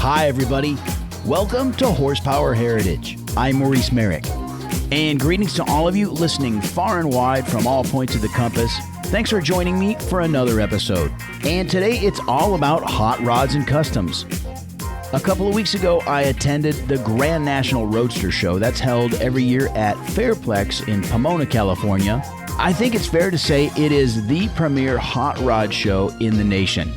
Hi, everybody. Welcome to Horsepower Heritage. I'm Maurice Merrick. And greetings to all of you listening far and wide from all points of the compass. Thanks for joining me for another episode. And today it's all about hot rods and customs. A couple of weeks ago, I attended the Grand National Roadster Show that's held every year at Fairplex in Pomona, California. I think it's fair to say it is the premier hot rod show in the nation.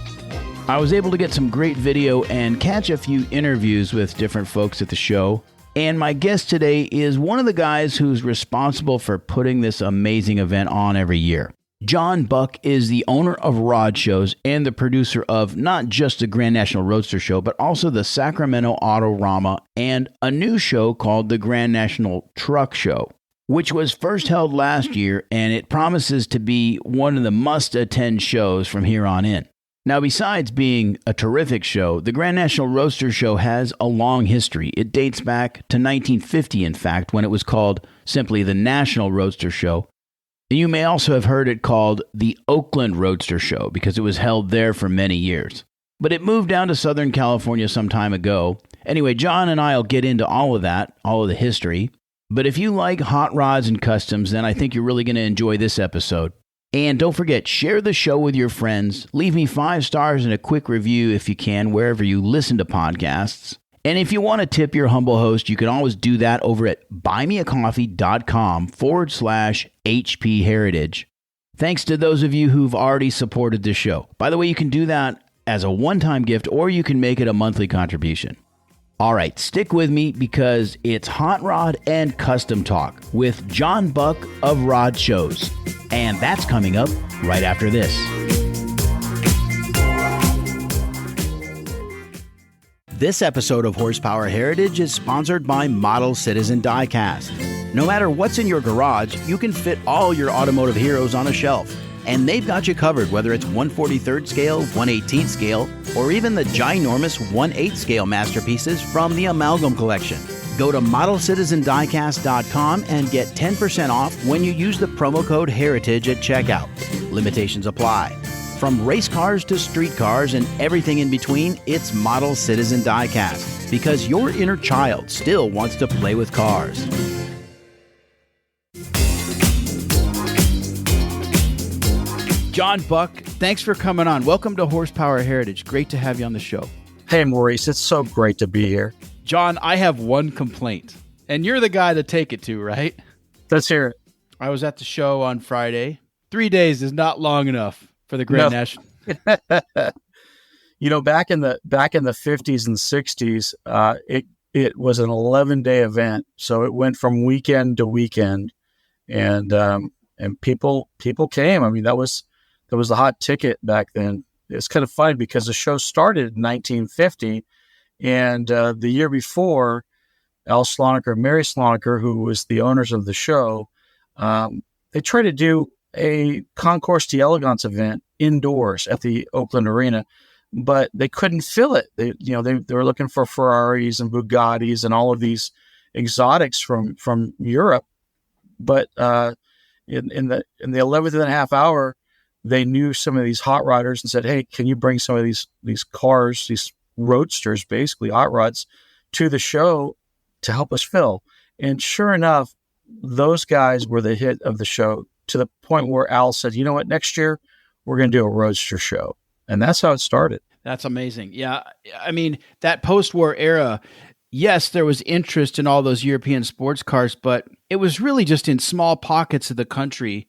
I was able to get some great video and catch a few interviews with different folks at the show. And my guest today is one of the guys who's responsible for putting this amazing event on every year. John Buck is the owner of Rod Shows and the producer of not just the Grand National Roadster Show, but also the Sacramento Autorama and a new show called the Grand National Truck Show, which was first held last year, and it promises to be one of the must-attend shows from here on in. Now, besides being a terrific show, the Grand National Roadster Show has a long history. It dates back to 1950, in fact, when it was called simply the National Roadster Show. And you may also have heard it called the Oakland Roadster Show because it was held there for many years. But it moved down to Southern California some time ago. Anyway, John and I will get into all of that, all of the history. But if you like hot rods and customs, then I think you're really going to enjoy this episode. And don't forget, share the show with your friends. Leave me 5 stars and a quick review if you can, wherever you listen to podcasts. And if you want to tip your humble host, you can always do that over at buymeacoffee.com/HP Heritage. Thanks to those of you who've already supported the show. By the way, you can do that as a one-time gift, or you can make it a monthly contribution. All right, stick with me because it's Hot Rod and Custom Talk with John Buck of Rod Shows. And that's coming up right after this. This episode of Horsepower Heritage is sponsored by Model Citizen Diecast. No matter what's in your garage, you can fit all your automotive heroes on a shelf. And they've got you covered, whether it's 1/43rd scale, 1/18th scale, or even the ginormous 1/8 scale masterpieces from the Amalgam Collection. Go to ModelCitizenDiecast.com and get 10% off when you use the promo code HERITAGE at checkout. Limitations apply. From race cars to street cars and everything in between, it's Model Citizen Diecast, because your inner child still wants to play with cars. John Buck, thanks for coming on. Welcome to Horsepower Heritage. Great to have you on the show. Hey, Maurice, it's so great to be here. John, I have one complaint, and you're the guy to take it to, right? Let's hear it. I was at the show on Friday. 3 days is not long enough for the Grand National. You know, back in the 50s and 60s, it was an 11-day event, so it went from weekend to weekend, and people came. I mean, that was the hot ticket back then. It's kind of funny because the show started in 1950, and the year before, Al Slonaker and Mary Slonaker, who was the owners of the show, they tried to do a Concours d'Elegance event indoors at the Oakland Arena, but they couldn't fill it. They were looking for Ferraris and Bugattis and all of these exotics from Europe, but in the 11th and a half hour, they knew some of these hot rodders and said, "Hey, can you bring some of these cars, these roadsters, basically hot rods, to the show to help us fill?" And sure enough, those guys were the hit of the show, to the point where Al said, "You know what? Next year we're going to do a roadster show," and that's how it started. That's amazing. Yeah, I mean, that post-war era. Yes, there was interest in all those European sports cars, but it was really just in small pockets of the country.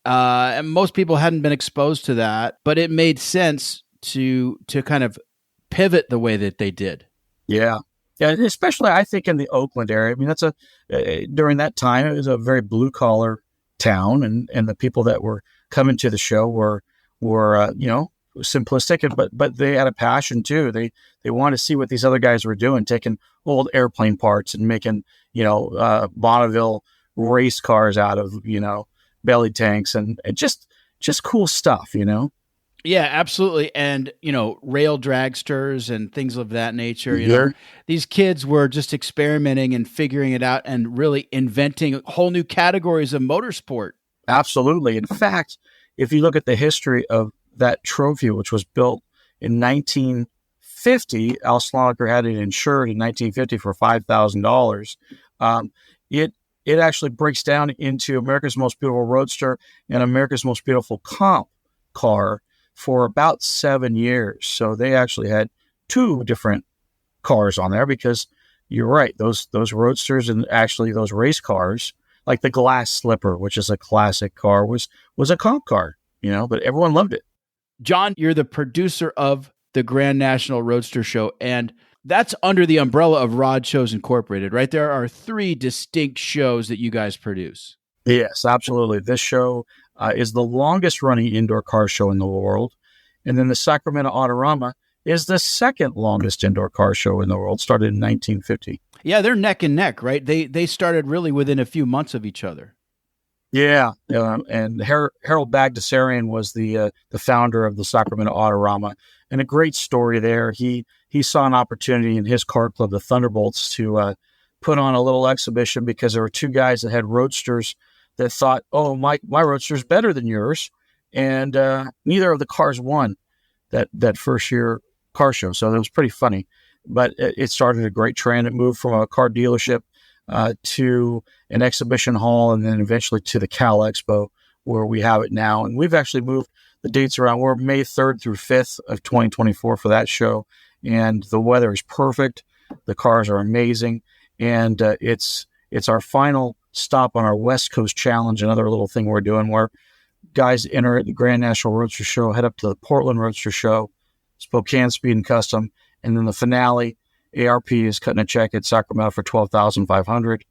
And most people hadn't been exposed to that, but it made sense to kind of pivot the way that they did. Yeah. Yeah, especially I think in the Oakland area. I mean, that's during that time, it was a very blue collar town, and the people that were coming to the show were simplistic, but they had a passion too. They wanted to see what these other guys were doing, taking old airplane parts and making Bonneville race cars out of belly tanks and just cool stuff. Yeah, absolutely. And, rail dragsters and things of that nature. These kids were just experimenting and figuring it out and really inventing whole new categories of motorsport. Absolutely. In fact, if you look at the history of that trophy, which was built in 1950, 1950, Al Sloniker had it insured in 1950 for $5,000. It actually breaks down into America's Most Beautiful Roadster and America's Most Beautiful Comp car for about 7 years. So they actually had two different cars on there, because you're right, those roadsters and actually those race cars, like the Glass Slipper, which is a classic car, was a comp car, but everyone loved it. John, you're the producer of the Grand National Roadster Show, and that's under the umbrella of Rod Shows Incorporated, right? There are 3 distinct shows that you guys produce. Yes, absolutely. This show is the longest running indoor car show in the world. And then the Sacramento Autorama is the second longest indoor car show in the world, started in 1950. Yeah, they're neck and neck, right? They started really within a few months of each other. Yeah, and Harold Bagdasarian was the founder of the Sacramento Autorama, and a great story there. He saw an opportunity in his car club, the Thunderbolts, to put on a little exhibition, because there were 2 guys that had roadsters that thought, oh, my roadster's better than yours, and neither of the cars won that first year car show. So it was pretty funny, but it started a great trend. It moved from a car dealership to an exhibition hall, and then eventually to the Cal Expo, where we have it now. And we've actually moved the dates around. We're May 3rd through 5th of 2024 for that show. And the weather is perfect. The cars are amazing. And it's our final stop on our West Coast Challenge, another little thing we're doing where guys enter at the Grand National Roadster Show, head up to the Portland Roadster Show, Spokane Speed and Custom, and then the finale, ARP is cutting a check at Sacramento for $12,500,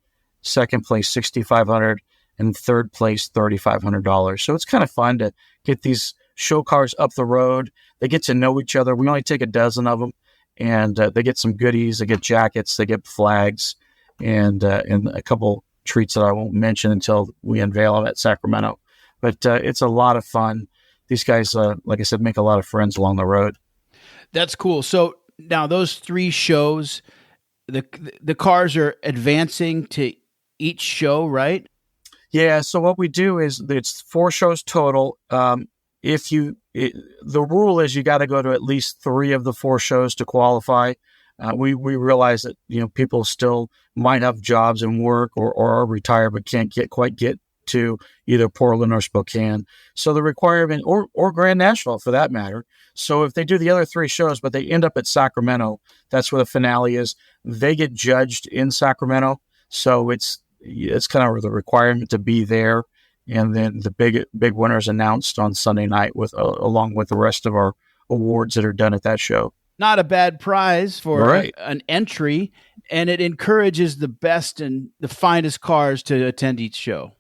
second place $6,500, and third place $3,500. So it's kind of fun to get these show cars up the road. They get to know each other. We only take a dozen of them, and they get some goodies. They get jackets, they get flags, and a couple treats that I won't mention until we unveil them at Sacramento. But it's a lot of fun. These guys, like I said, make a lot of friends along the road. That's cool. So now those 3 shows, the cars are advancing to each show, right? Yeah. So what we do is it's 4 shows total. The rule is you got to go to at least 3 of the 4 shows to qualify. We realize that people still might have jobs and work or are retired but can't quite get to either Portland or Spokane. So the requirement, or Grand National for that matter. So if they do the other 3 shows, but they end up at Sacramento, that's where the finale is. They get judged in Sacramento. So it's kind of the requirement to be there. And then the big winner is announced on Sunday night along with the rest of our awards that are done at that show. Not a bad prize for right. an entry, and it encourages the best and the finest cars to attend each show.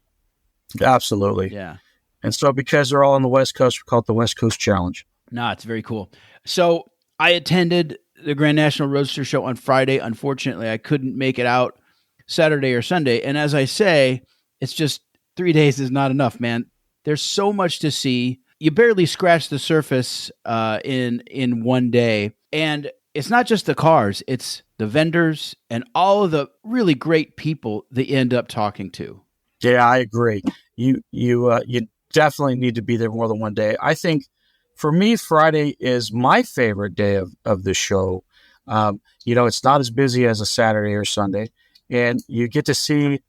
Absolutely. Yeah. And so because they're all on the West Coast, we call it the West Coast Challenge. No, it's very cool. So I attended the Grand National Roadster Show on Friday. Unfortunately, I couldn't make it out Saturday or Sunday. And as I say, it's just 3 days is not enough, man. There's so much to see. You barely scratch the surface in one day. And it's not just the cars, it's the vendors and all of the really great people that you end up talking to. Yeah, I agree. You definitely need to be there more than one day. I think for me, Friday is my favorite day of the show. It's not as busy as a Saturday or Sunday, and you get to see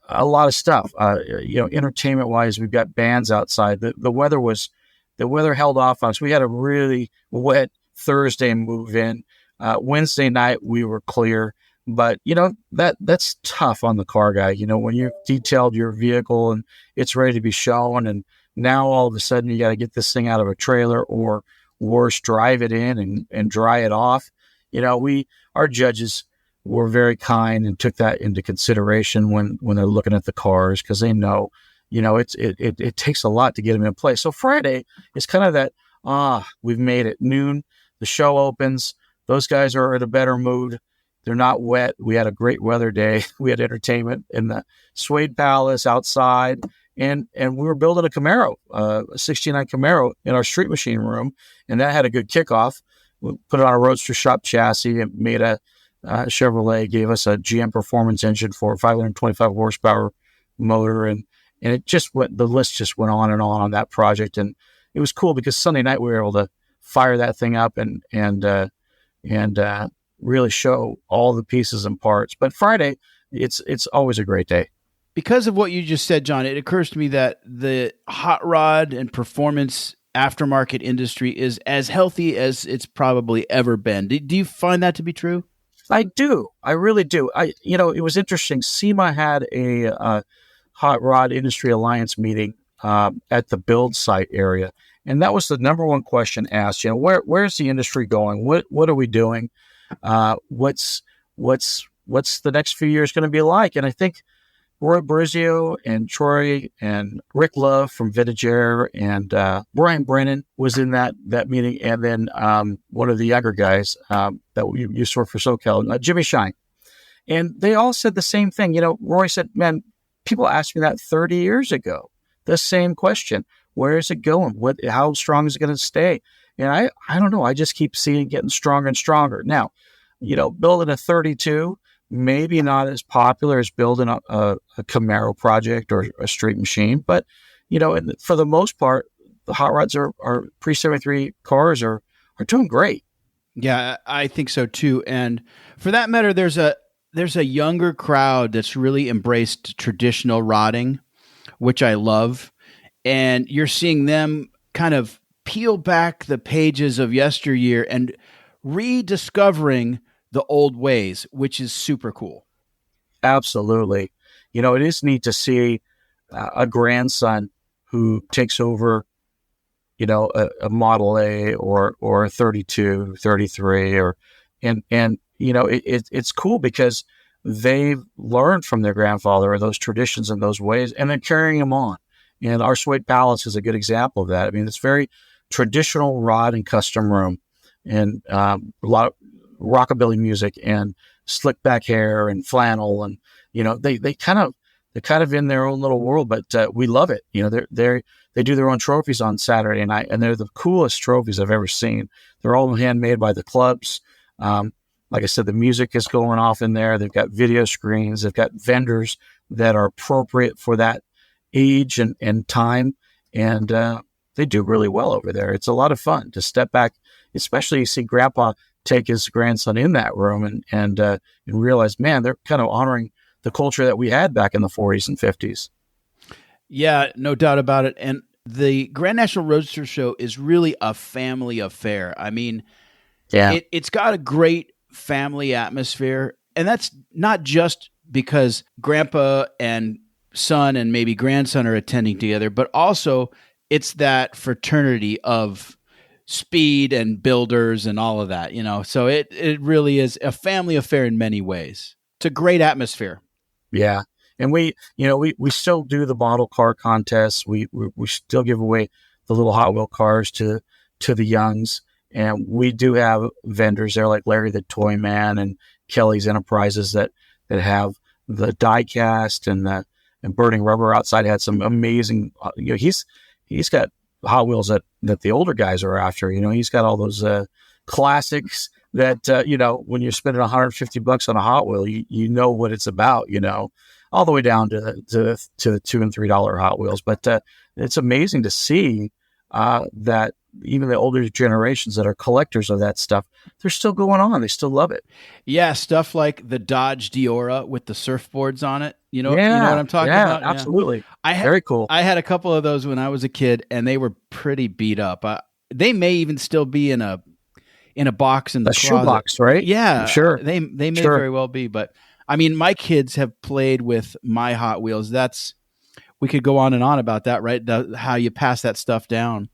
a lot of stuff. Entertainment wise, we've got bands outside. The weather held off on us. We had a really wet Thursday move in. Wednesday night we were clear. But, that's tough on the car guy. When you've detailed your vehicle and it's ready to be shown, and now all of a sudden you got to get this thing out of a trailer, or worse, drive it in and dry it off. Our judges were very kind and took that into consideration when they're looking at the cars, because they know, it takes a lot to get them in place. So Friday is kind of that, we've made it. Noon, the show opens. Those guys are in a better mood. They're not wet. We had a great weather day. We had entertainment in the Suede Palace outside, and we were building a Camaro, a 69 Camaro in our street machine room, and that had a good kickoff. We put it on a Roadster Shop chassis and made a Chevrolet, gave us a GM Performance engine for 525 horsepower motor, and it just went. The list just went on and on that project, and it was cool because Sunday night we were able to fire that thing up and really show all the pieces and parts. But Friday, it's always a great day. Because of what you just said, John, it occurs to me that the hot rod and performance aftermarket industry is as healthy as it's probably ever been. Do you find that to be true? I do. I really do. It was interesting. SEMA had a Hot Rod Industry Alliance meeting at the build site area, and that was the number one question asked. Where's the industry going? What are we doing? What's the next few years going to be like? And I think Roy Brizio and Troy and Rick Love from Vintage Air and Brian Brennan was in that meeting, and then one of the younger guys that used to work for SoCal, Jimmy Shine. And they all said the same thing. Roy said, man, people asked me that 30 years ago, the same question. Where is it going? How strong is it going to stay? And I don't know. I just keep seeing it getting stronger and stronger. Now, building a 32, maybe not as popular as building a Camaro project or a street machine, but for the most part, the hot rods are pre-73 cars are doing great. Yeah, I think so too. And for that matter, there's a younger crowd that's really embraced traditional rodding, which I love. And you're seeing them kind of peel back the pages of yesteryear and rediscovering the old ways, which is super cool. Absolutely. It is neat to see a grandson who takes over, a Model A or a 32, 33, it's cool because they've learned from their grandfather those traditions and those ways, and they're carrying them on. And our Suede Palace is a good example of that. I mean, it's very traditional rod and custom room, and a lot of rockabilly music and slick back hair and flannel, and they're kind of in their own little world, but we love it. They do their own trophies on Saturday night, and they're the coolest trophies I've ever seen. They're all handmade by the clubs. Like I said, the music is going off in there. They've got video screens. They've got vendors that are appropriate for that age and time, and they do really well over there. It's a lot of fun to step back, especially you see Grandpa take his grandson in that room and realize, man, they're kind of honoring the culture that we had back in the 40s and 50s. Yeah, no doubt about it. And the Grand National Roadster Show is really a family affair. I mean, it's got a great family atmosphere. And that's not just because Grandpa and son and maybe grandson are attending together, but also it's that fraternity of speed and builders and all of that, so it really is a family affair in many ways. It's a great atmosphere. Yeah. And we still do the model car contests. We still give away the little Hot Wheel cars to the youngs. And we do have vendors there like Larry the Toy Man and Kelly's Enterprises that have the die cast and Burning Rubber outside had some amazing, he's got Hot Wheels that the older guys are after. He's got all those classics that when you're spending $150 on a Hot Wheel, you know what it's about. All the way down to the $2 and $3 Hot Wheels. But it's amazing to see that even the older generations that are collectors of that stuff, they're still going on. They still love it. Yeah, stuff like the Dodge Diora with the surfboards on it. You know what I'm talking about? Absolutely. Yeah. Very cool. I had a couple of those when I was a kid, and they were pretty beat up. They may even still be in a box in the closet. Shoebox, right? Yeah, sure. They may very well be, but I mean, my kids have played with my Hot Wheels. We could go on and on about that, right? How you pass that stuff down.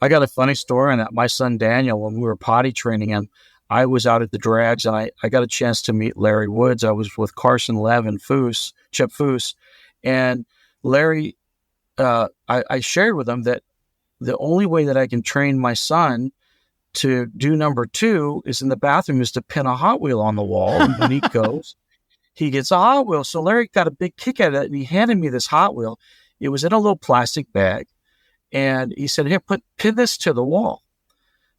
I got a funny story on that. My son Daniel, when we were potty training him, I was out at the drags and I got a chance to meet Larry Woods. I was with Carson Lev and Chip Foose. And Larry, I shared with him that the only way that I can train my son to do number 2 is in the bathroom is to pin a Hot Wheel on the wall. And when he goes, he gets a Hot Wheel. So Larry got a big kick out of it and he handed me this Hot Wheel. It was in a little plastic bag. And he said, here, pin this to the wall.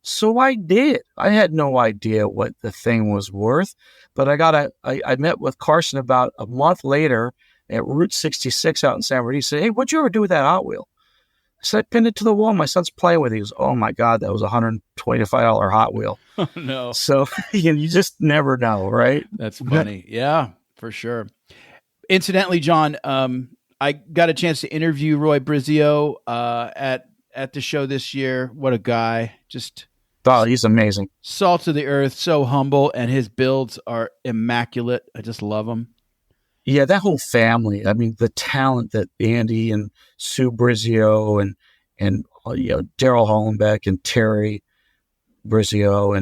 So I did. I had no idea what the thing was worth, but I met with Carson about a month later at Route 66 out in San Bernardino. He said, hey, what'd you ever do with that Hot Wheel? I So I pinned it to the wall. My son's playing with it. He goes, "Oh my God, that was a $125 Hot Wheel." Oh, no. So you just never know, right? That's funny. Yeah, for sure. Incidentally, John, I got a chance to interview Roy Brizio at the show this year. What a guy. Just He's amazing. salt of the earth, so humble, and his builds are immaculate. I just love them. Yeah, that whole family. I mean, the talent that Andy and Sue Brizio and Daryl Hollenbeck and Terry Brizio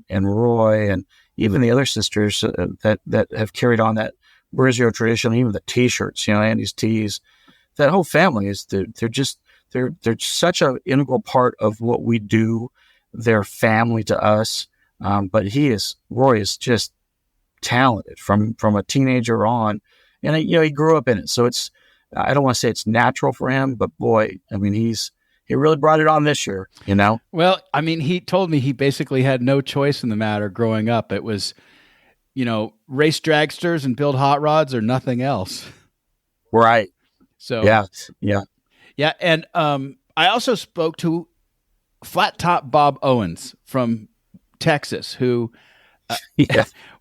and Roy and even the other sisters that have carried on that Brizio tradition, even the T-shirts, Andy's tees. That whole family is they're such an integral part of what we do. They're family to us, but Roy is just talented from a teenager on, and he grew up in it. So I don't want to say it's natural for him, but boy, I mean he really brought it on this year. Well, I mean, he told me he basically had no choice in the matter growing up. It was, race dragsters and build hot rods or nothing else. Right. So yeah. And I also spoke to Flat Top Bob Owens from Texas, who,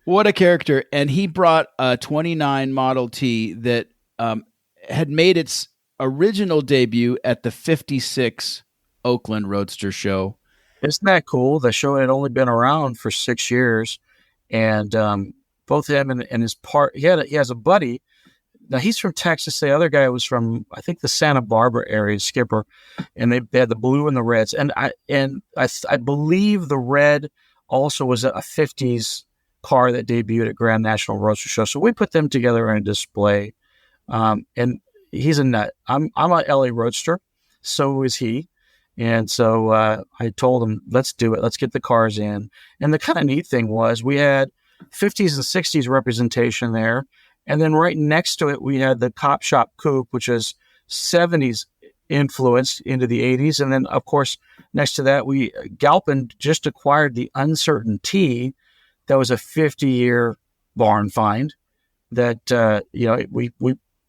what a character. And he brought a 29 Model T that had made its original debut at the 56 Oakland Roadster Show. Isn't that cool? The show had only been around for 6 years, and both him and his he has a buddy. Now he's from Texas. The other guy was from, I think, the Santa Barbara area, Skipper, and they had the blue and the reds. And I believe the red also was a 50s car that debuted at Grand National Roadster Show. So we put them together in a display. And he's a nut. I'm a LA Roadster, so is he. And so I told him, let's do it. Let's get the cars in. And the kind of neat thing was we had 50s and 60s representation there. And then right next to it, we had the Cop Shop Coupe, which is 70s influenced into the 80s. And then, of course, next to that, Galpin just acquired the Uncertain T. That was a 50-year barn find that,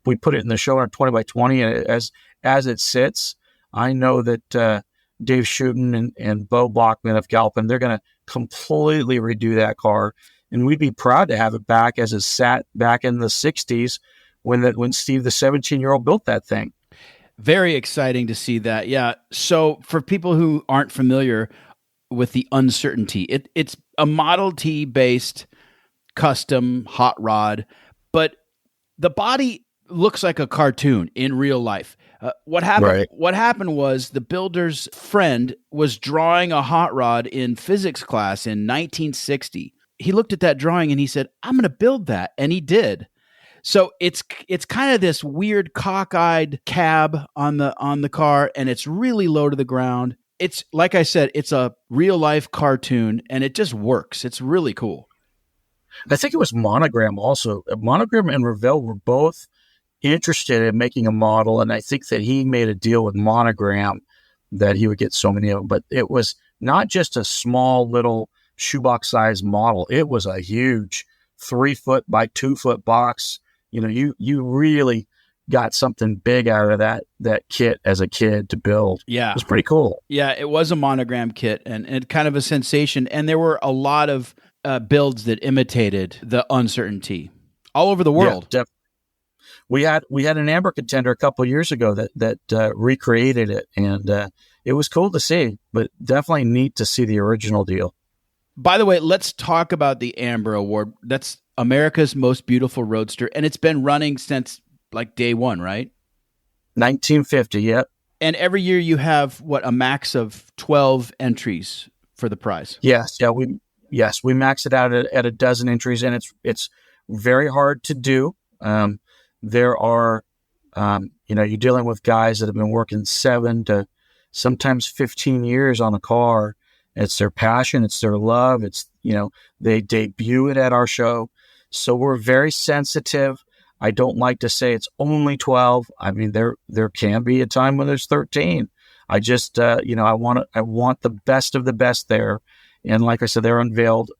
we put it in the show on 20 by 20 as it sits. I know that Dave Shooten and Bo Blockman of Galpin, they're going to completely redo that car. And we'd be proud to have it back as it sat back in the 60s when Steve, the 17-year-old, built that thing. Very exciting to see that. Yeah. So for people who aren't familiar with the Uncertain T, it's a Model T based custom hot rod, but the body looks like a cartoon in real life. What happened? Right. What happened was the builder's friend was drawing a hot rod in physics class in 1960. He looked at that drawing and he said, "I'm going to build that," and he did. So it's kind of this weird cockeyed cab on the car, and it's really low to the ground. It's like I said, it's a real life cartoon, and it just works. It's really cool. I think it was Monogram also. Monogram and Revell were both interested in making a model, and I think that he made a deal with Monogram that he would get so many of them. But it was not just a small little shoebox size model. It was a huge 3-foot by 2-foot box. You really got something big out of that kit as a kid to build. Yeah. It was pretty cool. Yeah, it was a Monogram kit and kind of a sensation. And there were a lot of builds that imitated the Uncertain T all over the world. Yeah, we had an Amber Contender a couple of years ago that recreated it, and it was cool to see, but definitely neat to see the original deal. By the way, let's talk about the Amber Award. That's America's Most Beautiful Roadster, and it's been running since like day one, right? 1950, yep. And every year you have a max of 12 entries for the prize. Yes, yeah, we max it out at a dozen entries, and it's very hard to do. There are, you're dealing with guys that have been working 7 to sometimes 15 years on a car. It's their passion. It's their love. They debut it at our show. So we're very sensitive. I don't like to say it's only 12. I mean, there can be a time when there's 13. I just, I want the best of the best there. And like I said, they're unveiled.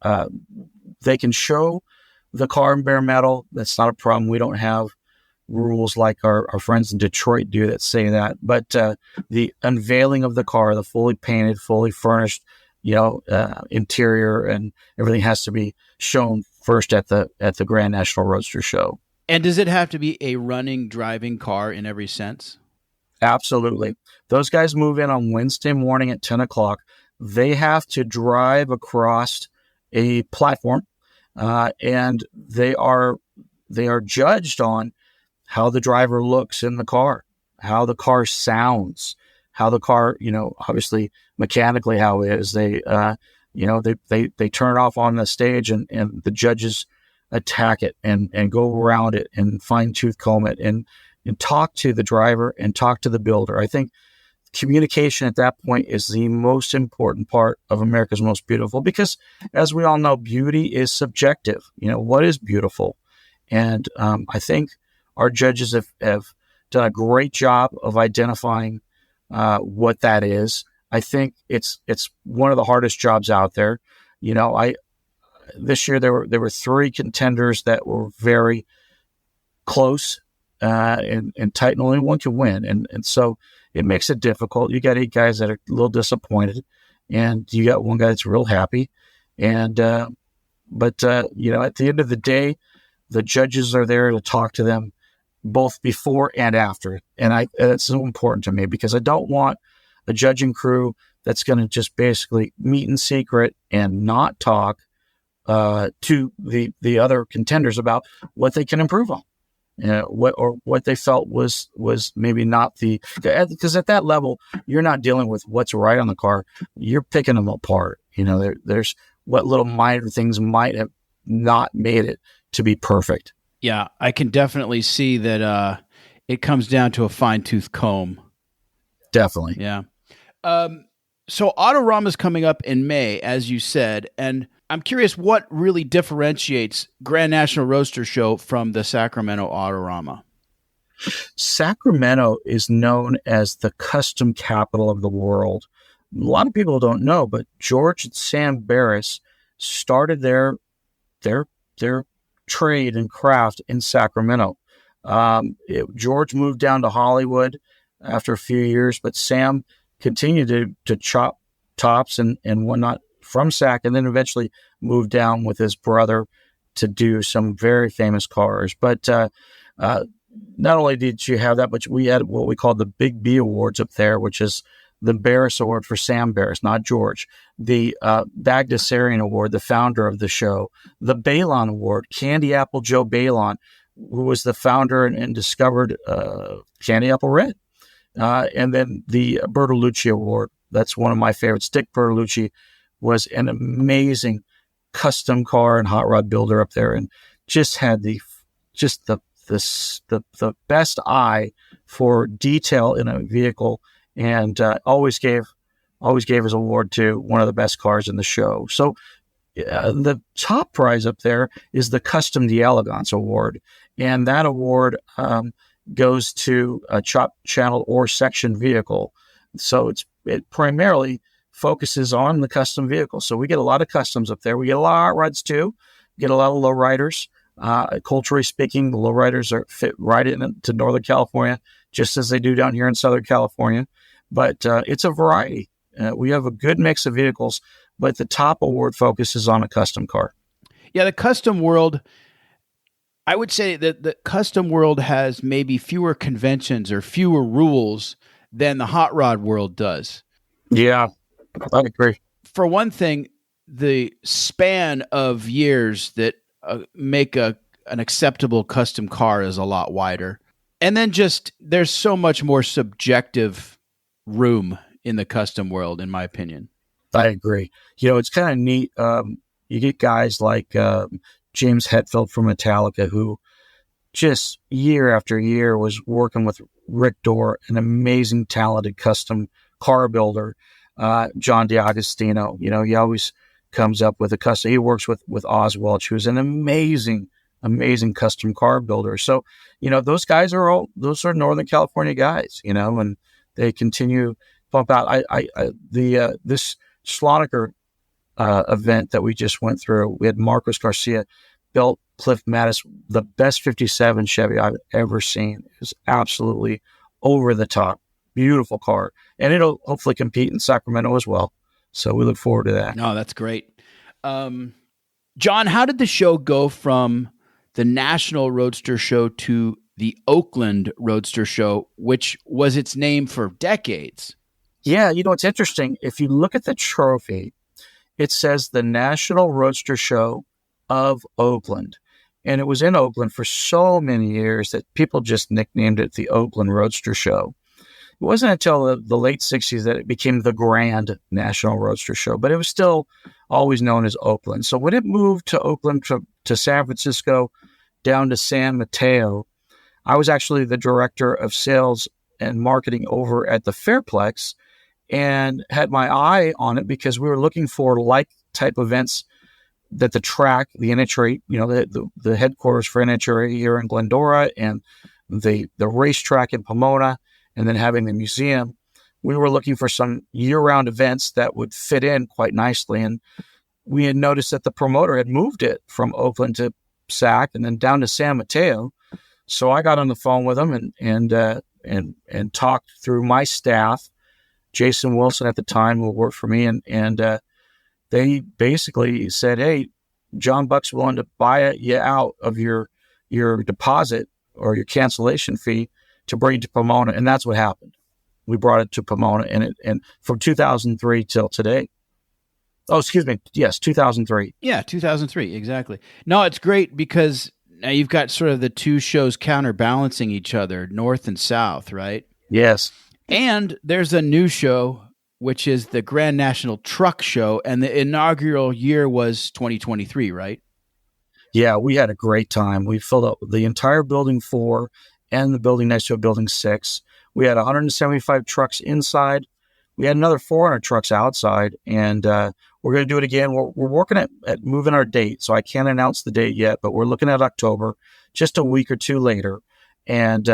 They can show the car in bare metal. That's not a problem. We don't have, rules like our friends in Detroit do that say that. But the unveiling of the car, the fully painted, fully furnished, interior and everything has to be shown first at the Grand National Roadster Show. And does it have to be a running, driving car in every sense? Absolutely. Those guys move in on Wednesday morning at 10 o'clock. They have to drive across a platform, and they are judged on how the driver looks in the car, how the car sounds, how the car, obviously mechanically how it is. They turn it off on the stage, and the judges attack it and go around it and fine tooth comb it and talk to the driver and talk to the builder. I think communication at that point is the most important part of America's Most Beautiful, because as we all know, beauty is subjective. What is beautiful? And I think our judges have done a great job of identifying what that is. I think it's one of the hardest jobs out there. This year there were 3 contenders that were very close and tight, and only one could win. And so it makes it difficult. You got 8 guys that are a little disappointed, and you got one guy that's real happy. And but at the end of the day, the judges are there to talk to them both before and after. And that's so important to me, because I don't want a judging crew that's going to just basically meet in secret and not talk to the other contenders about what they can improve on. What they felt was maybe not because at that level, you're not dealing with what's right on the car. You're picking them apart. There's what little minor things might have not made it to be perfect. Yeah, I can definitely see that it comes down to a fine-tooth comb. Definitely. Yeah. So Autorama's coming up in May, as you said, and I'm curious what really differentiates Grand National Roadster Show from the Sacramento Autorama. Sacramento is known as the custom capital of the world. A lot of people don't know, but George and Sam Barris started their trade and craft in Sacramento. George moved down to Hollywood after a few years, but Sam continued to chop tops and whatnot from Sac, and then eventually moved down with his brother to do some very famous cars. But not only did you have that, but we had what we call the Big B Awards up there, which is the Barris Award for Sam Barris, not George. The Bagdasarian Award, the founder of the show. The Balon Award, Candy Apple Joe Balon, who was the founder and discovered Candy Apple Red. And then the Bertolucci Award. That's one of my favorites. Dick Bertolucci was an amazing custom car and hot rod builder up there, and just had the best eye for detail in a vehicle, and always gave his award to one of the best cars in the show. So the top prize up there is the Custom d'Elegance Award, and that award goes to a chop, channel, or section vehicle. So it primarily focuses on the custom vehicle. So we get a lot of customs up there. We get a lot of hot rods too. We get a lot of lowriders. Culturally speaking, the lowriders fit right into Northern California, just as they do down here in Southern California. But it's a variety. We have a good mix of vehicles, but the top award focuses on a custom car. Yeah, the custom world, I would say that the custom world has maybe fewer conventions or fewer rules than the hot rod world does. Yeah, I agree. For one thing, the span of years that make an acceptable custom car is a lot wider. And then just there's so much more subjective room in the custom world, in my opinion. I agree. It's kind of neat. You get guys like James Hetfield from Metallica, who just year after year was working with Rick Dorr, an amazing, talented custom car builder. John DiAgostino, he always comes up with a custom. He works with Oz Welch, who's an amazing custom car builder. So, those guys those are Northern California guys, and they continue to pump out. This Schlonecker event that we just went through, we had Marcos Garcia built Cliff Mattis, the best 57 Chevy I've ever seen. It was absolutely over the top. Beautiful car. And it'll hopefully compete in Sacramento as well. So we look forward to that. No, that's great. John, how did the show go from the National Roadster Show to the Oakland Roadster Show, which was its name for decades? Yeah, it's interesting. If you look at the trophy, it says the National Roadster Show of Oakland. And it was in Oakland for so many years that people just nicknamed it the Oakland Roadster Show. It wasn't until the late 60s that it became the Grand National Roadster Show, but it was still always known as Oakland. So when it moved to Oakland to San Francisco, down to San Mateo, I was actually the director of sales and marketing over at the Fairplex and had my eye on it because we were looking for like type events that the track, the NHRA, the headquarters for NHRA here in Glendora and the racetrack in Pomona, and then having the museum, we were looking for some year-round events that would fit in quite nicely. And we had noticed that the promoter had moved it from Oakland to Sac and then down to San Mateo. So I got on the phone with him and talked through my staff, Jason Wilson at the time, who worked for me, and they basically said, "Hey, John Buck's willing to buy you out of your deposit or your cancellation fee to bring it to Pomona," and that's what happened. We brought it to Pomona, and from 2003 till today. Oh, excuse me. Yes, 2003. Yeah, 2003, exactly. No, it's great because now you've got sort of the two shows counterbalancing each other, North and South, right? Yes. And there's a new show, which is the Grand National Truck Show, and the inaugural year was 2023, right? Yeah, we had a great time. We filled up the entire Building 4 and the building next to it, Building 6. We had 175 trucks inside. We had another 400 trucks outside, and we're going to do it again. We're working at moving our date, so I can't announce the date yet, but we're looking at October, just a week or two later. And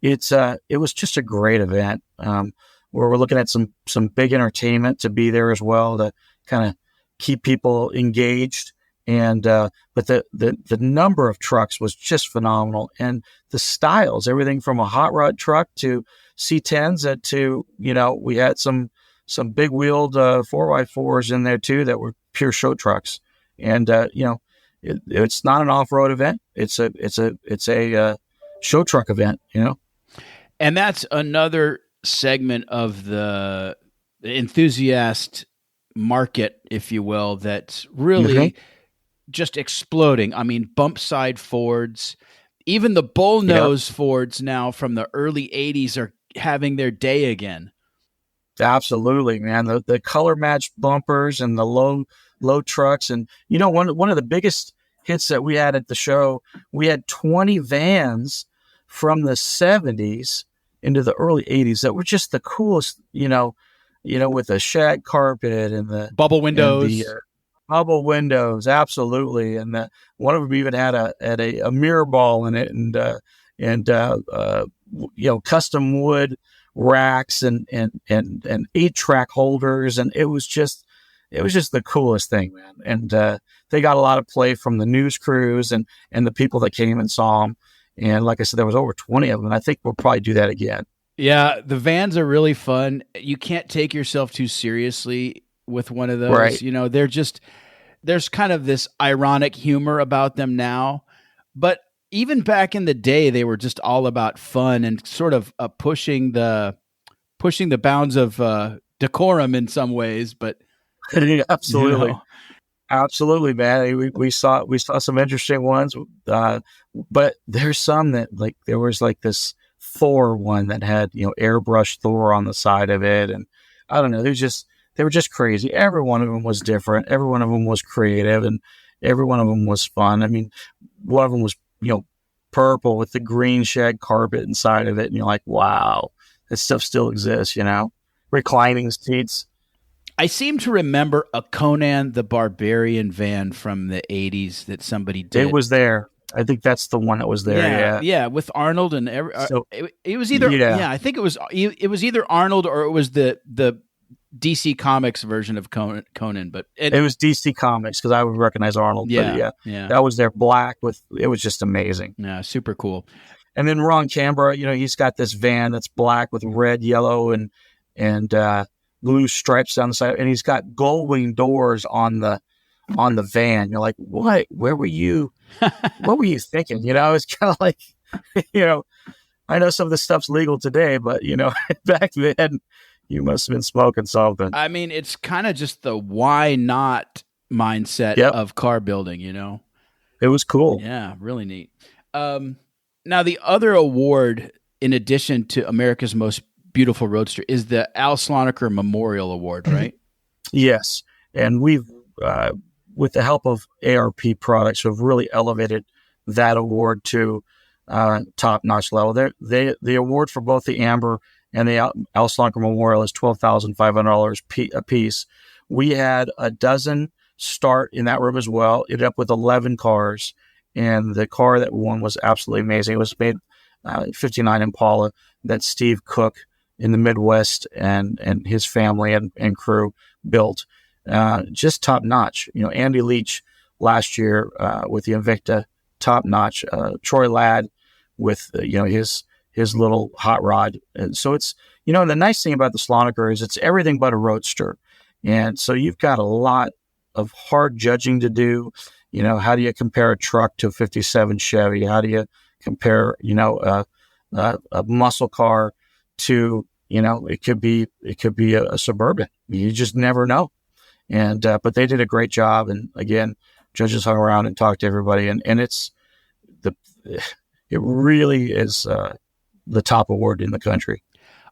it was just a great event. Where we're looking at some big entertainment to be there as well to kind of keep people engaged. And but the number of trucks was just phenomenal, and the styles, everything from a hot rod truck to C10s to we had some big wheeled 4x4s in there too that were pure show trucks. And it's not an off road event; it's a show truck event. And that's another segment of the enthusiast market, if you will, that's really just exploding. I mean, bump side Fords, even the bullnose Fords now from the early 80s are having their day again. Absolutely, man. The color matched bumpers and the low trucks. And one of the biggest hits that we had at the show, we had 20 vans from the 70s into the early 80s that were just the coolest, with the shag carpet and the bubble windows. Bubble windows, absolutely. And one of them even had a mirror ball in it, and custom wood racks and 8-track holders, and it was just the coolest thing, man. And they got a lot of play from the news crews and the people that came and saw them. And like I said, there was over 20 of them. And I think we'll probably do that again. Yeah, the vans are really fun. You can't take yourself too seriously with one of those. Right. There's kind of this ironic humor about them now. But even back in the day, they were just all about fun and sort of pushing the bounds of decorum in some ways. But absolutely. Absolutely, man. We saw some interesting ones, but there's some that there was this Thor one that had airbrush Thor on the side of it, and I don't know. They were just crazy. Every one of them was different. Every one of them was creative, and every one of them was fun. I mean, one of them was purple with the green shag carpet inside of it, and you're like, wow, this stuff still exists. Reclining seats. I seem to remember a Conan the Barbarian van from the 80s that somebody did. It was there. I think that's the one that was there. Yeah, with Arnold and it was either I think it was either Arnold or it was the DC Comics version of Conan, but it was DC Comics because I would recognize Arnold. Yeah, but that was their black it was just amazing. Yeah, super cool. And then Ron Canberra, he's got this van that's black with red, yellow, and blue stripes down the side, and he's got gold wing doors on the van. You're like, what? Where were you? What were you thinking? It's kind of like, I know some of this stuff's legal today, but back then you must have been smoking something. I mean, it's kind of just the why not mindset of car building. It was cool. Yeah, really neat. Now, the other award, in addition to America's Most Beautiful Roadster, is the Al Sloniker Memorial Award, right? Yes. And we've, with the help of ARP products, have really elevated that award to top-notch level. The award for both the Amber and the Al Sloniker Memorial is $12,500 a piece. We had a dozen start in that room as well. Ended up with 11 cars. And the car that won was absolutely amazing. It was made 59 Impala that Steve Cook in the Midwest and his family and crew built. Just top notch. Andy Leach last year with the Invicta, top notch. Troy Ladd with his little hot rod. And so it's the nice thing about the Sloniker is it's everything but a roadster, and so you've got a lot of hard judging to do. How do you compare a truck to a 57 Chevy? How do you compare, a muscle car to, it could be a Suburban. You just never know. And, but they did a great job. And again, judges hung around and talked to everybody. And it really is the top award in the country.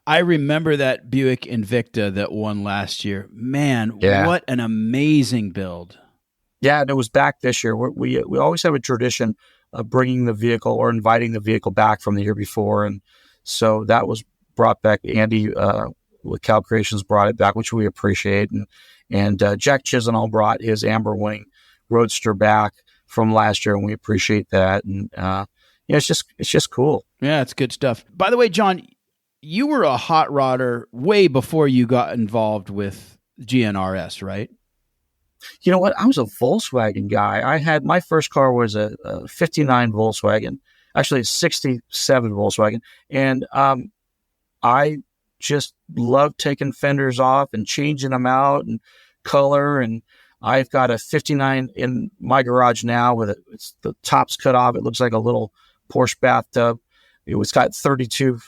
I remember that Buick Invicta that won last year. Man, what an amazing build. Yeah, and it was back this year. We always have a tradition of bringing the vehicle or inviting the vehicle back from the year before. And so that was brought back. Andy with Cal Creations brought it back, which we appreciate. And Jack Chisenhall brought his Amber Wing Roadster back from last year, and we appreciate that. And it's just cool. Yeah, it's good stuff. By the way, John, you were a hot rodder way before you got involved with GNRS, right? You know what? I was a Volkswagen guy. My first car was a 59 Volkswagen, actually a 67 Volkswagen. And I just loved taking fenders off and changing them out and color. And I've got a 59 in my garage now it's the top's cut off. It looks like a little Porsche bathtub. It's got 32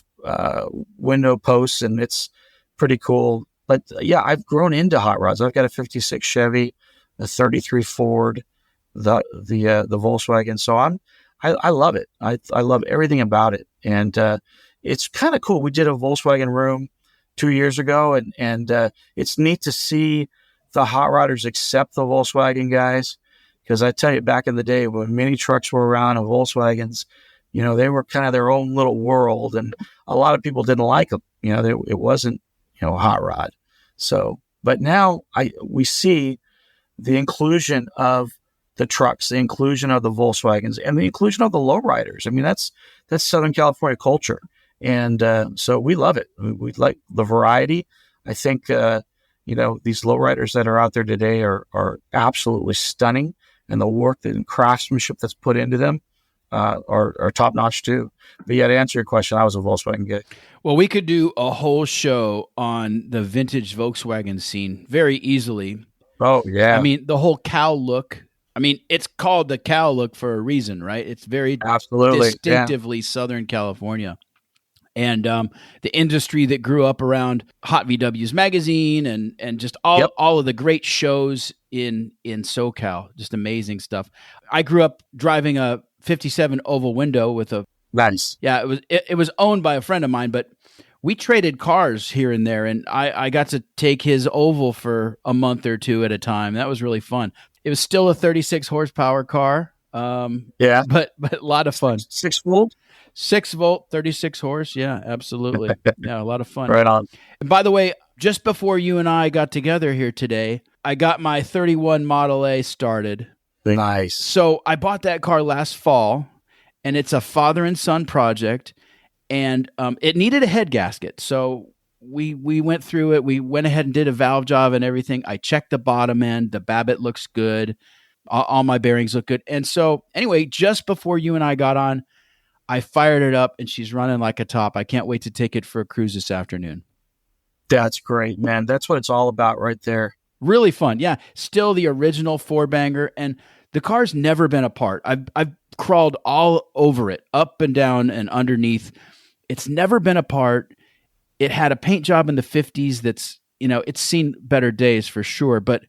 window posts, and it's pretty cool. But I've grown into hot rods. I've got a 56 Chevy, a 33 Ford, the Volkswagen. So I love it. I love everything about it. And it's kind of cool. We did a Volkswagen room 2 years ago, and it's neat to see the hot rodders accept the Volkswagen guys. Because I tell you, back in the day when mini trucks were around and Volkswagens, they were kind of their own little world, and a lot of people didn't like them. It wasn't, hot rod. So, but now we see the inclusion of the trucks, the inclusion of the Volkswagens, and the inclusion of the lowriders. I mean, that's Southern California culture. And so we love it. We like the variety. I think, these lowriders that are out there today are absolutely stunning. And the work and craftsmanship that's put into them are top notch too. But to answer your question, I was a Volkswagen guy. Well, we could do a whole show on the vintage Volkswagen scene very easily. Oh, yeah. I mean, the whole cow look. I mean, it's called the cow look for a reason, right? It's very distinctively Southern California. And the industry that grew up around Hot VW's magazine and just all of the great shows in SoCal, just amazing stuff. I grew up driving a 57 oval window with a nice. Yeah, it was owned by a friend of mine, but we traded cars here and there, and I got to take his oval for a month or two at a time. That was really fun. It was still a 36 horsepower car. But a lot of fun. 6-volt? 6-volt, 36 horse. Yeah, absolutely. Yeah, a lot of fun. Right on. And by the way, just before you and I got together here today, I got my 31 Model A started. Nice. So I bought that car last fall, and it's a father and son project, and it needed a head gasket. So we went through it. We went ahead and did a valve job and everything. I checked the bottom end. The Babbitt looks good. All my bearings look good. And so anyway, just before you and I got on, I fired it up and she's running like a top. I can't wait to take it for a cruise this afternoon. That's great, man. That's what it's all about right there. Really fun. Yeah. Still the original 4-banger. And the car's never been apart. I've crawled all over it, up and down and underneath. It's never been apart. It had a paint job in the 50s that's, it's seen better days for sure. But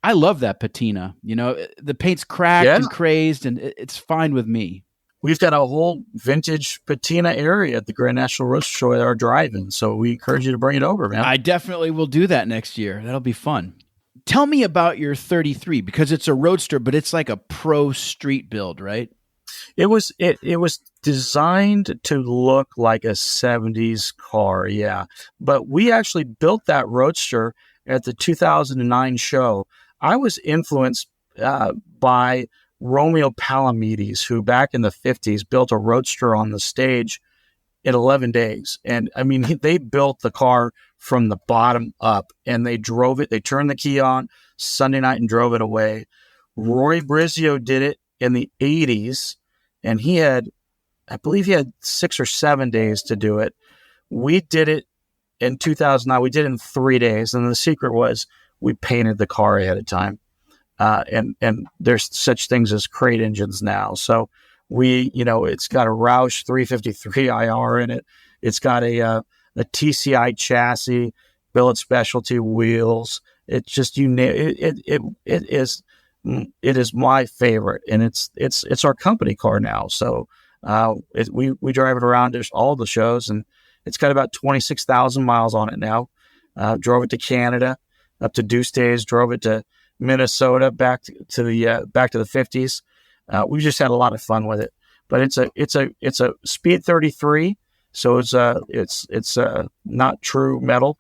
I love that patina. The paint's cracked and crazed, and it's fine with me. We've got a whole vintage patina area at the Grand National Roadster Show at our drive-in, so we encourage you to bring it over, man. I definitely will do that next year. That'll be fun. Tell me about your 33, because it's a roadster, but it's like a pro street build, right? It was designed to look like a 70s car, yeah. But we actually built that roadster at the 2009 show. I was influenced by Romeo Palomides, who back in the 50s built a roadster on the stage in 11 days. And I mean, they built the car from the bottom up, and they drove it. They turned the key on Sunday night and drove it away. Roy Brizio did it in the 80s, and I believe he had 6 or 7 days to do it. We did it in 2009. We did it in 3 days. And the secret was we painted the car ahead of time. And there's such things as crate engines now. So it's got a Roush 353 IR in it. It's got a TCI chassis, billet specialty wheels. It's just, it is my favorite, and it's our company car now. So we drive it around all the shows, and it's got about 26,000 miles on it now. Drove it to Canada, up to Deuce Days, drove it to Minnesota, back to the 50s. We just had a lot of fun with it. But it's a Speed 33, so it's not true metal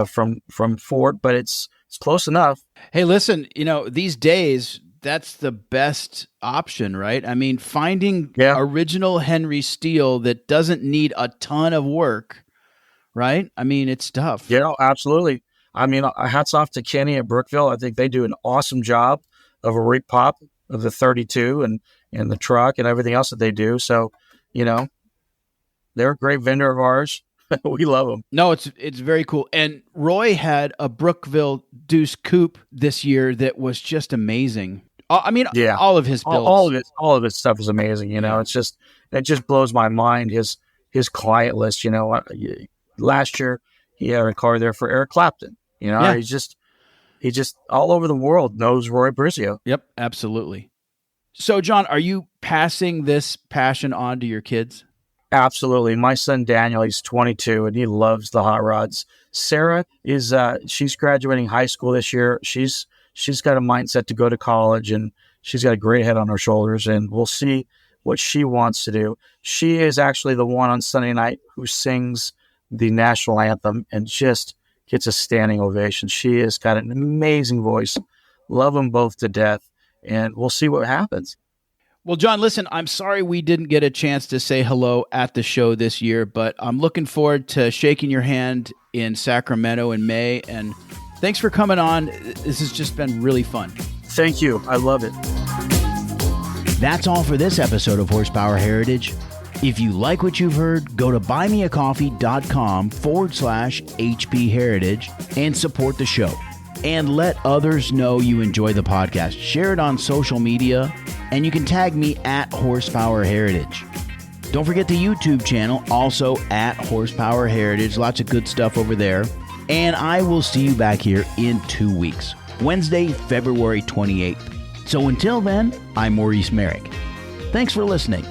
from Ford, but it's close enough. Hey, listen, these days that's the best option, right? I mean, finding original Henry steel that doesn't need a ton of work, right? I mean, it's tough. Yeah, absolutely. I mean, hats off to Kenny at Brookville. I think they do an awesome job of a repop of the 32 and the truck and everything else that they do. So, they're a great vendor of ours. We love them. No, it's very cool. And Roy had a Brookville Deuce Coupe this year that was just amazing. I mean, all of his builds. All of his stuff is amazing. It just blows my mind. His client list. Last year he had a car there for Eric Clapton. He just all over the world knows Roy Brizio. Yep, absolutely. So, John, are you passing this passion on to your kids? Absolutely. My son Daniel, he's 22, and he loves the hot rods. Sarah is she's graduating high school this year. She's got a mindset to go to college, and she's got a great head on her shoulders, and we'll see what she wants to do. She is actually the one on Sunday night who sings the national anthem and just gets a standing ovation. She has got an amazing voice. Love them both to death, and we'll see what happens. Well, John, listen, I'm sorry we didn't get a chance to say hello at the show this year, but I'm looking forward to shaking your hand in Sacramento in May. And thanks for coming on. This has just been really fun. Thank you. I love it. That's all for this episode of Horsepower Heritage. If you like what you've heard, go to buymeacoffee.com/HP Heritage and support the show. And let others know you enjoy the podcast. Share it on social media, and you can tag me at Horsepower Heritage. Don't forget the YouTube channel, also at Horsepower Heritage. Lots of good stuff over there. And I will see you back here in 2 weeks, Wednesday, February 28th. So until then, I'm Maurice Merrick. Thanks for listening.